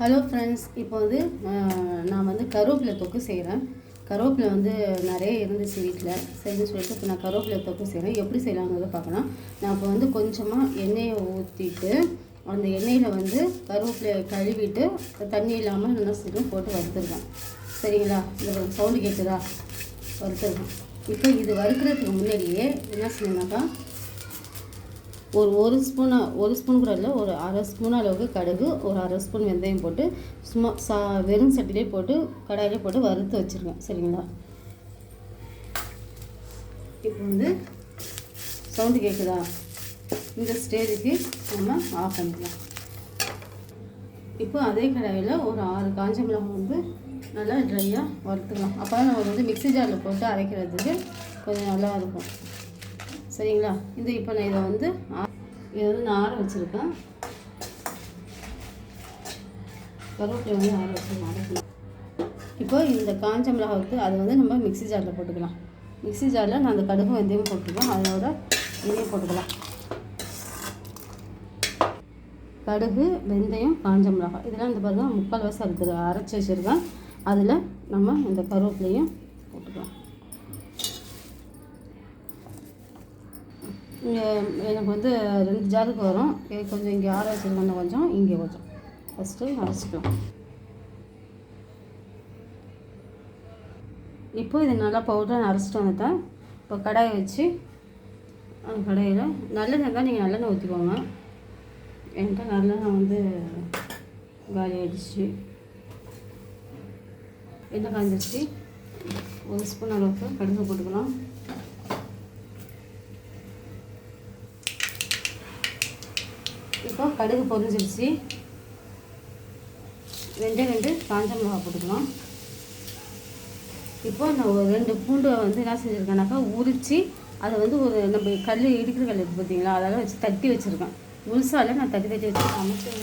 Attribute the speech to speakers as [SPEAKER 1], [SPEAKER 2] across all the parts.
[SPEAKER 1] Hello friends, இப்போ வந்து நான் வந்து கருவேப்பிலை தொக்கு செய்கிறேன். கருவேப்பிலை வந்து நிறைய இருந்துச்சு வீட்டில். சரின்னு சொல்லிட்டு இப்போ நான் கருவேப்பிலை தொக்கு செய்கிறேன். எப்படி செய்யலாங்கிறத பார்க்கலாம். நான் இப்போ வந்து கொஞ்சமாக எண்ணெயை ஊற்றிட்டு அந்த எண்ணெயில் வந்து கருவேப்பிலையை கழுவிட்டு தண்ணி இல்லாமல் நல்லா சீக்கிரம் போட்டு வறுத்துருக்கேன். சரிங்களா? இந்த சவுண்டு கேட்குதா? வறுத்துருக்கேன். இப்போ இது வறுக்கிறதுக்கு முன்னாடியே என்ன செய்யணும்னாக்கா, ஒரு ஸ்பூன் கூட இல்லை, ஒரு அரை ஸ்பூன் அளவுக்கு கடுகு, ஒரு அரை ஸ்பூன் வெந்தயம் போட்டு சும்மா வெறும் சட்டிலே போட்டு கடாயிலே போட்டு வறுத்து வச்சுருக்கேன். சரிங்களா? இப்போ வந்து சவுண்டு கேட்குதா? இந்த ஸ்டேஜுக்கு நம்ம ஆஃப் பண்ணிக்கலாம். இப்போ அதே கடாயில் ஒரு 6 காஞ்ச மிளகாய் வந்து நல்லா ட்ரையாக வறுத்துக்கலாம். அப்போ தான் நம்ம வந்து மிக்ஸி ஜாரில் போட்டு அரைக்கிறதுக்கு கொஞ்சம் நல்லா இருக்கும். சரிங்களா? இப்போ நான் இதை வந்து நான் ஆற வச்சுருக்கேன். கருவேப்பிலை வந்து ஆற வச்சுருக்கேன். இப்போ இந்த காஞ்ச மிளகாவுக்கு அதை வந்து நம்ம மிக்ஸி ஜாரில் போட்டுக்கலாம். மிக்ஸி ஜாரில் நான் அந்த கடுகு வெந்தயம் போட்டுக்கலாம். அதோட இதையும் போட்டுக்கலாம். கடுகு, வெந்தயம், காஞ்ச மிளகாய் இதெல்லாம் இந்த பாருங்க 3/4 இருக்குது அரைச்சி வச்சுருக்கேன். அதில் நம்ம இந்த கருவேப்பிலையும் போட்டுக்கலாம். எனக்கு வந்து 2 ஜாருக்கு வரும். கொஞ்சம் இங்கே ஆற வச்சுருக்கேன், கொஞ்சம் இங்கே கொஞ்சம் ஃபஸ்ட்டு அரைச்சிக்கலாம். இப்போ இது நல்லா பவுடராக அரைச்சிட்டு வந்துட்டேன். இப்போ கடாயை வச்சு அந்த கடாயில் நல்லெண்ணெய் தான், நீங்கள் நல்லெண்ணெய் ஊற்றிக்கோங்க. என்கிட்ட நல்லெண்ணெய் வந்து காலி ஆகிடுச்சு. எண்ணெய் காய்ஞ்சிருச்சு. 1 ஸ்பூன் அளவுக்கு கடுகு போட்டுக்கலாம். இப்போ கடுகு பொரிஞ்சிருச்சு. 2 காஞ்ச மிளகாய் போட்டுக்கலாம். இப்போ நான் ஒரு 2 பூண்டை வந்து என்ன செஞ்சுருக்கேன்னாக்கா உரித்து அதை வந்து ஒரு நம்ம இடிக்கிற கல் இருக்குது பார்த்தீங்களா, அதெல்லாம் வச்சு தட்டி வச்சுருக்கேன். முழுசால நான் தட்டி வச்சு சமைச்சேன்.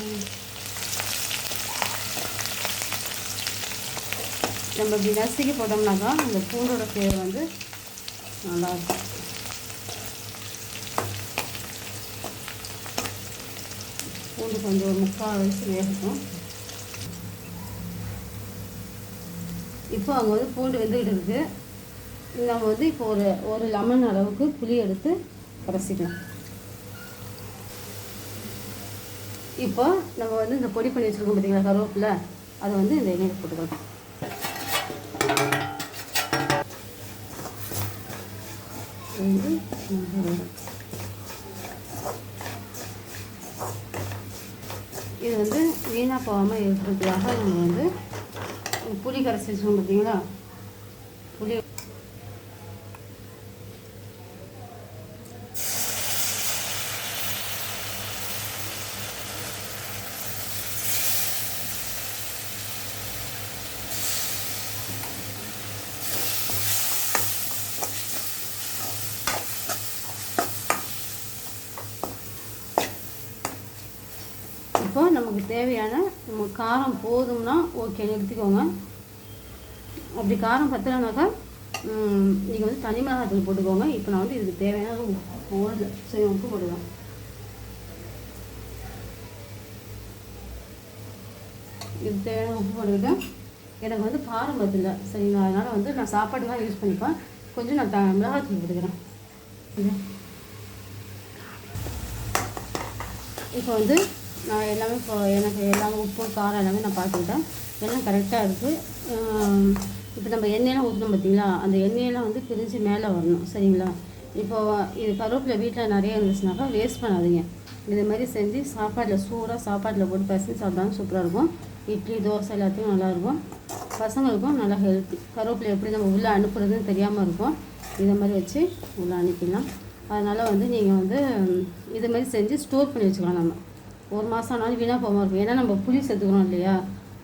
[SPEAKER 1] நம்ம இப்படி நசுக்கி போட்டோம்னாக்கா அந்த பூண்டோட ஃப்ளேவர் வந்து நல்லாயிருக்கும். பூண்டு கொஞ்சம் ஒரு 3/4 வயசு வேகட்டும். இப்போ அங்கே வந்து பூண்டு வெந்துக்கிட்டு இருக்குது. நம்ம வந்து இப்போ ஒரு லெமன் அளவுக்கு புளி எடுத்து கரைச்சிக்கலாம். இப்போ நம்ம வந்து இந்த பொடி பண்ணி வச்சுருக்கோம் பார்த்தீங்களா கருவேப்பிலை, அதை வந்து இந்த எண்ணெயில் போட்டுக்கலாம். இது வந்து வீணாக போகாமல் இருக்கிறதுக்காக நம்ம வந்து புளி கரைச்சி வச்சுக்கோம் பார்த்தீங்களா, புளி இப்போ நமக்கு தேவையான நம்ம காரம் போதும்னா ஓகே நிறுத்திக்கோங்க. அப்படி காரம் பத்தலைனாக்கா நீங்கள் வந்து தனி மிளகாத்தூள் போட்டுக்கோங்க. இப்போ நான் வந்து இதுக்கு தேவையான போடல, சரி உப்பு போட்டுக்கலாம். இதுக்கு தேவையான உப்பு போட்டுக்கிட்டேன். எனக்கு வந்து காரம் பத்தல, சரிங்களா? அதனால் வந்து நான் சாப்பாடு தான் யூஸ் பண்ணிப்பேன். கொஞ்சம் நான் மிளகாத்தூள் போட்டுக்கிறேன். இப்போ வந்து நான் எல்லாமே எனக்கு எல்லாமே உப்பு காரம் எல்லாமே நான் பார்த்துக்கிட்டேன். எல்லாம் கரெக்டாக இருக்குது. இப்போ நம்ம எண்ணெயெல்லாம் ஊற்றணும் பார்த்தீங்களா, அந்த எண்ணெயெல்லாம் வந்து பிரிஞ்சு மேலே வரணும். சரிங்களா? இப்போ இது கருவேப்பிலை வீட்டில் நிறைய இருந்துச்சுனாக்கா வேஸ்ட் பண்ணாதீங்க. இது மாதிரி செஞ்சு சாப்பாட்டில் சூடாக சாப்பாட்டில் போட்டு பசங்க சாப்பிட்டாலும் சூப்பராக இருக்கும். இட்லி, தோசை எல்லாத்தையும் நல்லாயிருக்கும். பசங்களுக்கும் நல்லா ஹெல்த்தி. கருவேப்பிலை எப்படி நம்ம உள்ளே அனுப்புறதுன்னு தெரியாமல் இருக்கும். இதை மாதிரி வச்சு உள்ளே அனுப்பிடலாம். அதனால் வந்து நீங்கள் வந்து இது மாதிரி செஞ்சு ஸ்டோர் பண்ணி வச்சுக்கலாம். நம்ம 1 மாதம் ஆனாலும் வீணாக போகாமல் இருக்கும். ஏன்னா நம்ம புளி சேர்த்துக்கிறோம் இல்லையா,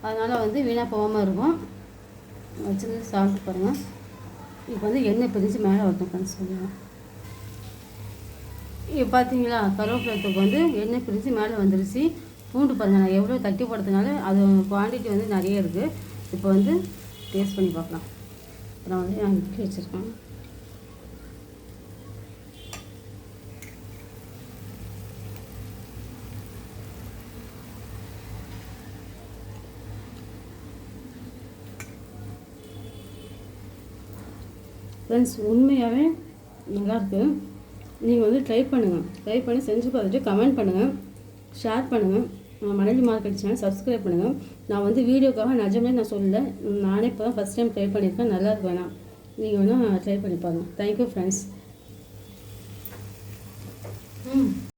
[SPEAKER 1] அதனால் வந்து வீணாக போகாமல் இருக்கும். வச்சுருந்து சாப்பிட்டு பாருங்கள். இப்போ வந்து எண்ணெய் பிரிஞ்சு மேலே வரட்டும் ஃப்ரெண்ட்ஸ். சொல்லுங்கள். இப்போ பார்த்தீங்களா, கருவேப்பிலத்துக்கு வந்து எண்ணெய் பிரிஞ்சு மேலே வந்துருச்சு. பூண்டு பாருங்கள், நான் எவ்வளோ தட்டி போடுறதுனால அது குவான்டிட்டி வந்து நிறைய இருக்குது. இப்போ வந்து டேஸ்ட் பண்ணி பார்க்கலாம். அப்புறம் வந்து நான் இட்லி வச்சுருக்கேன். ஃப்ரெண்ட்ஸ் உண்மையாகவே நல்லாயிருக்கு. நீங்கள் வந்து ட்ரை பண்ணி செஞ்சு பார்த்துட்டு கமெண்ட் பண்ணுங்கள், ஷேர் பண்ணுங்கள். மணலி மார்க்கெட் சேனல் சப்ஸ்கிரைப் பண்ணுங்கள். நான் வந்து வீடியோக்காக நிஜமே நான் சொல்லலை, நானே இப்போ தான் ஃபஸ்ட் டைம் ட்ரை பண்ணியிருக்கேன். நல்லா இருக்கு வேணாம், நீங்கள் வேணால் ட்ரை பண்ணி பாருங்கள். Thank you friends.